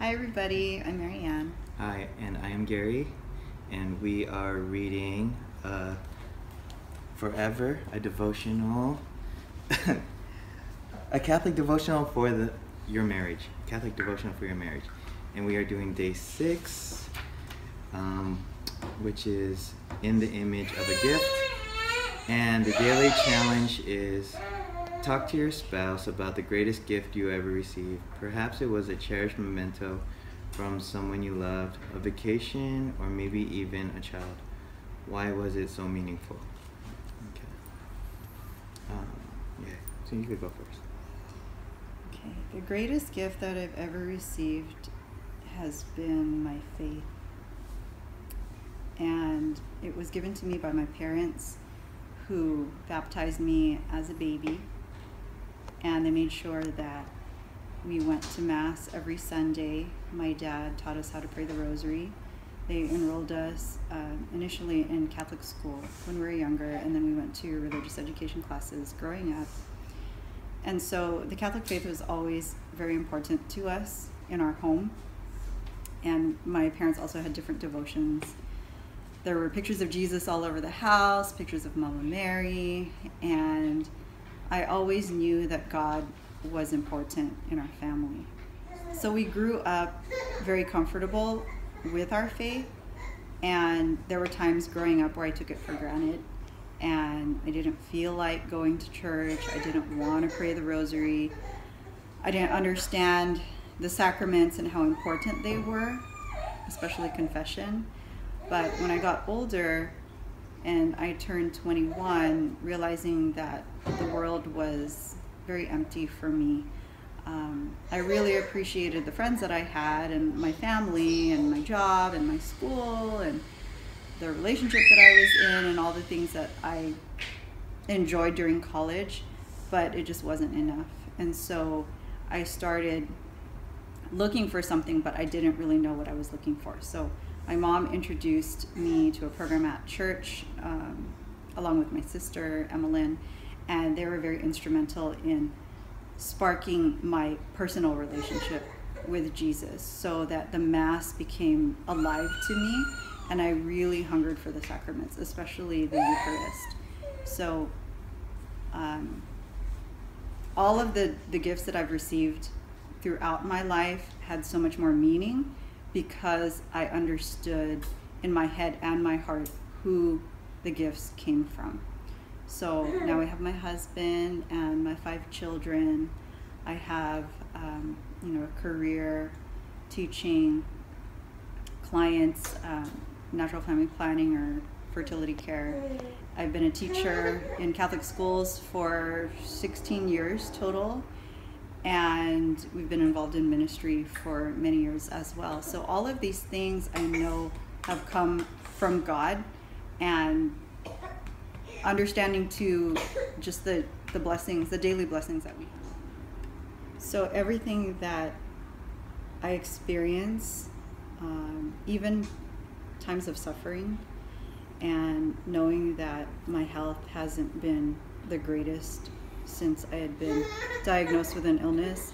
Hi everybody, I'm Marianne. Hi, and I am Gary, and we are reading Forever, a devotional, a Catholic devotional for your marriage. Catholic devotional for your marriage. And we are doing day 6, which is in the image of a gift. And the daily challenge is talk to your spouse about the greatest gift you ever received. Perhaps it was a cherished memento from someone you loved, a vacation, or maybe even a child. Why was it so meaningful? Okay. So you could go first. Okay, the greatest gift that I've ever received has been my faith. And it was given to me by my parents, who baptized me as a baby. And they made sure that we went to Mass every Sunday. My dad taught us how to pray the rosary. They enrolled us initially in Catholic school when we were younger, and then we went to religious education classes growing up. And so the Catholic faith was always very important to us in our home. And my parents also had different devotions. There were pictures of Jesus all over the house, pictures of Mama Mary, and I always knew that God was important in our family. So we grew up very comfortable with our faith, and there were times growing up where I took it for granted, and I didn't feel like going to church. I didn't want to pray the rosary. I didn't understand the sacraments and how important they were, especially confession. But when I got older and I turned 21, realizing that the world was very empty for me, I really appreciated the friends that I had and my family and my job and my school and the relationship that I was in and all the things that I enjoyed during college, but it just wasn't enough. And so I started looking for something, but I didn't really know what I was looking for. So my mom introduced me to a program at church, along with my sister, Emmeline, and they were very instrumental in sparking my personal relationship with Jesus so that the Mass became alive to me, and I really hungered for the sacraments, especially the Eucharist. So all of the gifts that I've received throughout my life had so much more meaning because I understood in my head and my heart who the gifts came from. So now I have my husband and my 5 children. I have a career teaching clients natural family planning or fertility care. I've been a teacher in Catholic schools for 16 years total, and we've been involved in ministry for many years as well. So all of these things I know have come from God, and understanding to just the blessings, the daily blessings that we have. So everything that I experience, even times of suffering, and knowing that my health hasn't been the greatest since I had been diagnosed with an illness,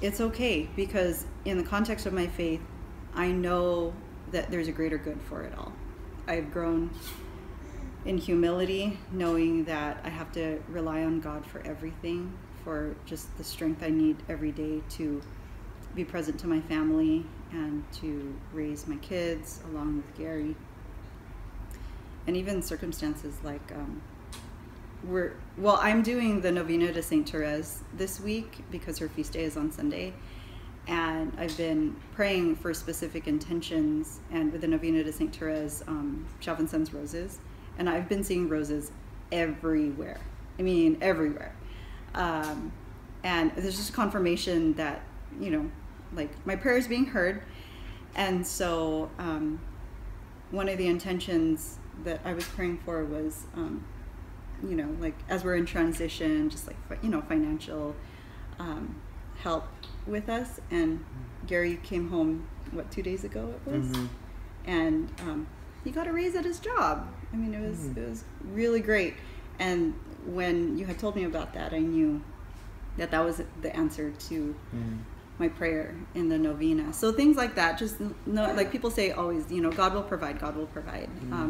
it's okay, because in the context of my faith, I know that there's a greater good for it all. I've grown in humility, knowing that I have to rely on God for everything, for just the strength I need every day to be present to my family and to raise my kids along with Gary. And even circumstances like I'm doing the Novena to Saint Therese this week because her feast day is on Sunday, and I've been praying for specific intentions, and with the Novena to Saint Therese, she often sends roses, and I've been seeing roses everywhere. I mean, everywhere. And there's just a confirmation that, like my prayer is being heard. And so one of the intentions that I was praying for was, like as we're in transition, just like, financial help with us. And Gary came home, 2 days ago it was? Mm-hmm. And he got a raise at his job. I mean, it was really great. And when you had told me about that, I knew that was the answer to my prayer in the novena. So things like that, just know, like people say always, God will provide, God will provide.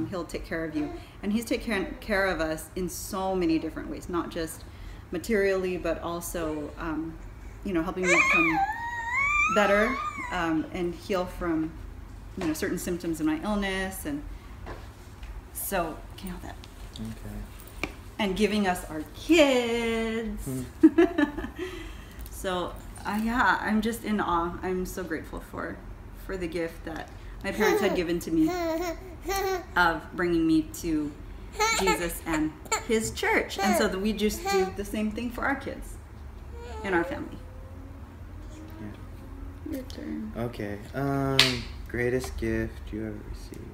He'll take care of you. And he's taken care of us in so many different ways, not just materially, but also, helping me become better and heal from, certain symptoms of my illness. And so, can you hold that? Okay. And giving us our kids. So, I'm just in awe. I'm so grateful for the gift that my parents had given to me of bringing me to Jesus and his church. And so that we just do the same thing for our kids and our family. Yeah. Your turn. Okay. Greatest gift you ever received.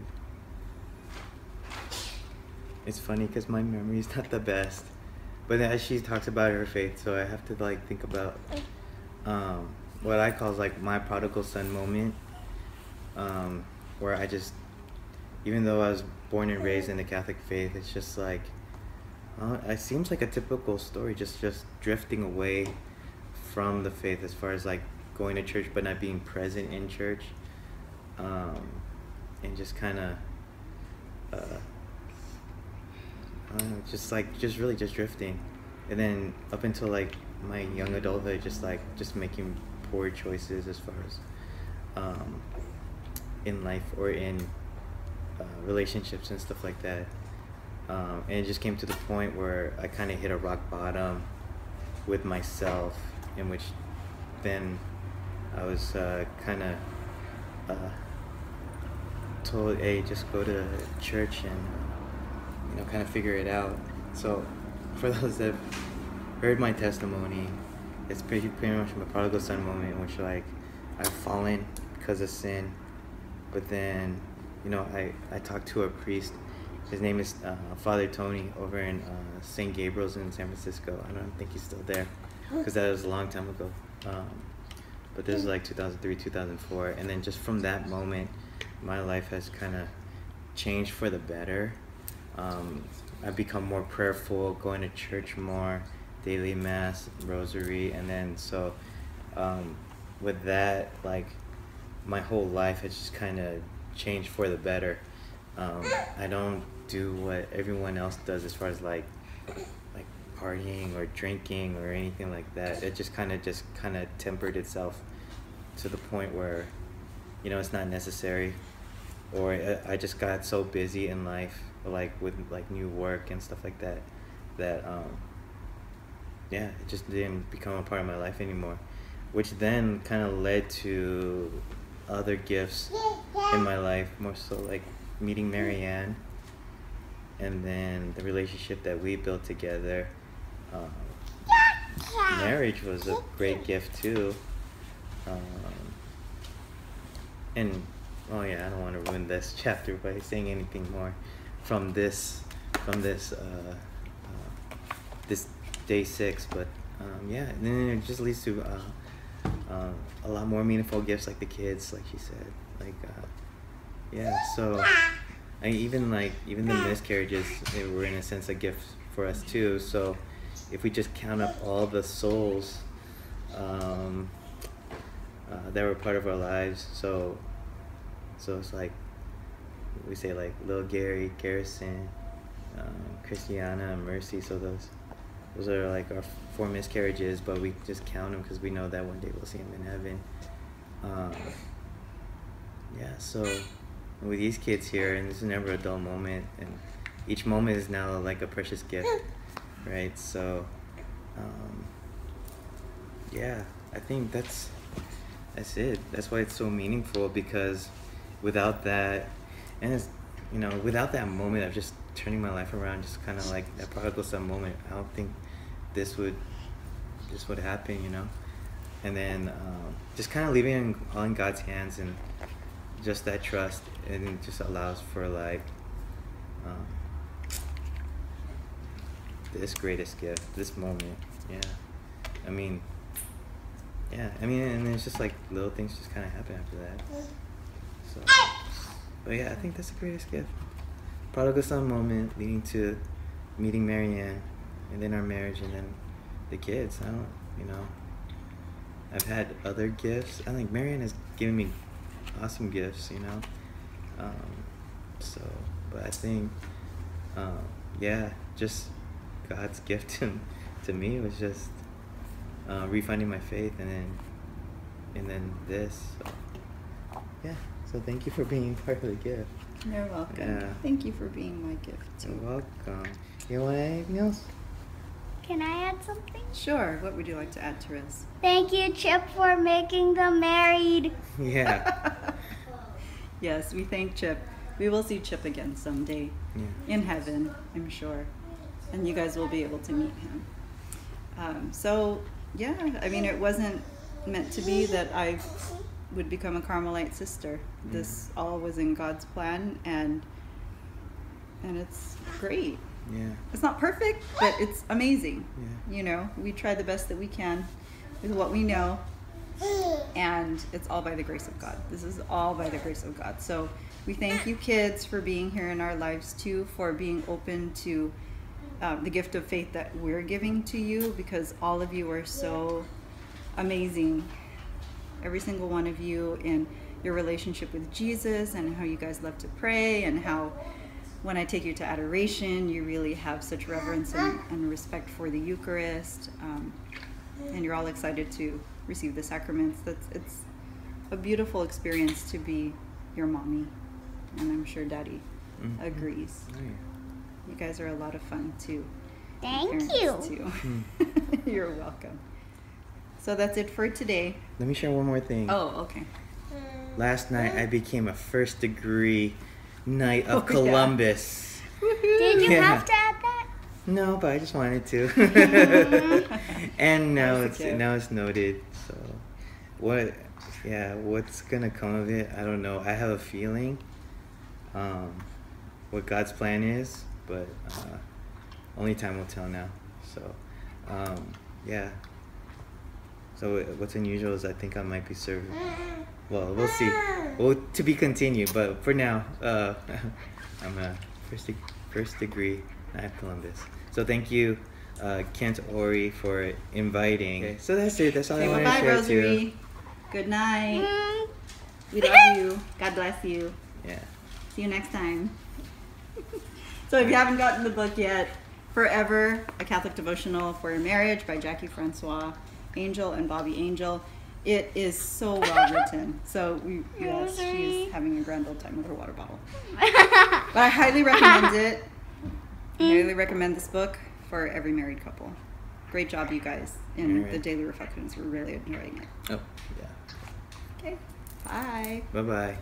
It's funny because my memory's not the best. But as she talks about her faith, so I have to think about what I call my prodigal son moment, where I just, even though I was born and raised in the Catholic faith, it's just it seems like a typical story, just drifting away from the faith as far as going to church but not being present in church, and just kind of I don't know, just really drifting, and then up until my young adulthood, just making poor choices as far as in life or in relationships and stuff like that, and it just came to the point where I kind of hit a rock bottom with myself, in which then I was kind of told, hey, just go to church and kind of figure it out. So for those that have heard my testimony, it's pretty much my prodigal son moment, in which I've fallen because of sin, but then I talked to a priest. His name is Father Tony over in St. Gabriel's in San Francisco. I don't think he's still there because that was a long time ago, but this is 2003, 2004, and then just from that moment my life has kind of changed for the better. I've become more prayerful, going to church more, daily mass, rosary, and then so with that, my whole life has just kind of changed for the better. I don't do what everyone else does as far as partying or drinking or anything like that. It just kind of tempered itself to the point where it's not necessary, or I just got so busy in life, with new work and stuff like that, it just didn't become a part of my life anymore, which then kind of led to other gifts in my life, more so meeting Marianne, and then the relationship that we built together. Marriage was a great gift too, and I don't want to ruin this chapter by saying anything more from this day 6, but and then it just leads to a lot more meaningful gifts, like the kids, like she said, so even the miscarriages, they were in a sense a gift for us too. So if we just count up all the souls that were part of our lives, so it's we say little Gary, Garrison, Christiana, and Mercy. So those are our 4 miscarriages, but we just count them because we know that one day we'll see them in heaven. So with these kids here, and this is never a dull moment, and each moment is now a precious gift, right? So I think that's it. That's why it's so meaningful, because without that, and it's without that moment of just turning my life around, just kind of that prodigal son moment, I don't think this would happen, and then just kind of leaving it all in God's hands, and just that trust, and it just allows for this greatest gift, this moment. And it's just little things just kind of happen after that. So, but I think that's the greatest gift. Prodigal son moment leading to meeting Marianne, and then our marriage, and then the kids. I've had other gifts. I think Marianne has given me awesome gifts, you know. So, but I think, yeah, just God's gift to me was just refinding my faith, and then this. So, yeah. So thank you for being part of the gift. You're welcome. Yeah. Thank you for being my gift too. You're welcome. You want anything else? Can I add something? Sure. What would you like to add, Therese? Thank you, Chip, for making them married. Yeah. Yes, we thank Chip. We will see Chip again someday in heaven, I'm sure. And you guys will be able to meet him. So, yeah, I mean, it wasn't meant to be that I would become a Carmelite sister. This all was in God's plan, and it's great. Yeah. It's not perfect, but it's amazing. Yeah. You know, we try the best that we can with what we know, and it's all by the grace of God. This is all by the grace of God. So we thank you kids for being here in our lives too, for being open to the gift of faith that we're giving to you, because all of you are so amazing. Every single one of you in your relationship with Jesus, and how you guys love to pray, and how when I take you to adoration, you really have such reverence and respect for the Eucharist, and you're all excited to receive the sacraments. It's a beautiful experience to be your mommy, and I'm sure Daddy agrees. Oh, yeah. You guys are a lot of fun too. Thank Parents, you. Too. You're welcome. So that's it for today. Let me share one more thing. Oh, okay. Last night I became a first degree Knight of Oh, Columbus. Did you Yeah. have to add that? No, but I just wanted to. And now That was a gift. it's noted. So, what's gonna come of it? I don't know. I have a feeling, what God's plan is, but only time will tell now. So, yeah. So what's unusual is I think I might be serving. Well, we'll see. Well, to be continued. But for now, I'm a first degree Knight of Columbus. So thank you, Kent Ori, for inviting. Okay, so that's it. That's all I Okay, want to bye-bye, share Rosary. too. Good night. Mm. We love you. God bless you. Yeah. See you next time. So if you haven't gotten the book yet, Forever, A Catholic Devotional for Your Marriage by Jackie Francois Angel and Bobby Angel. It is so well written. So yes, she's having a grand old time with her water bottle. But I highly recommend it. I highly recommend this book for every married couple. Great job, you guys, in Alright. the daily reflections. We're really enjoying it. Oh, yeah. Okay, bye. Bye-bye.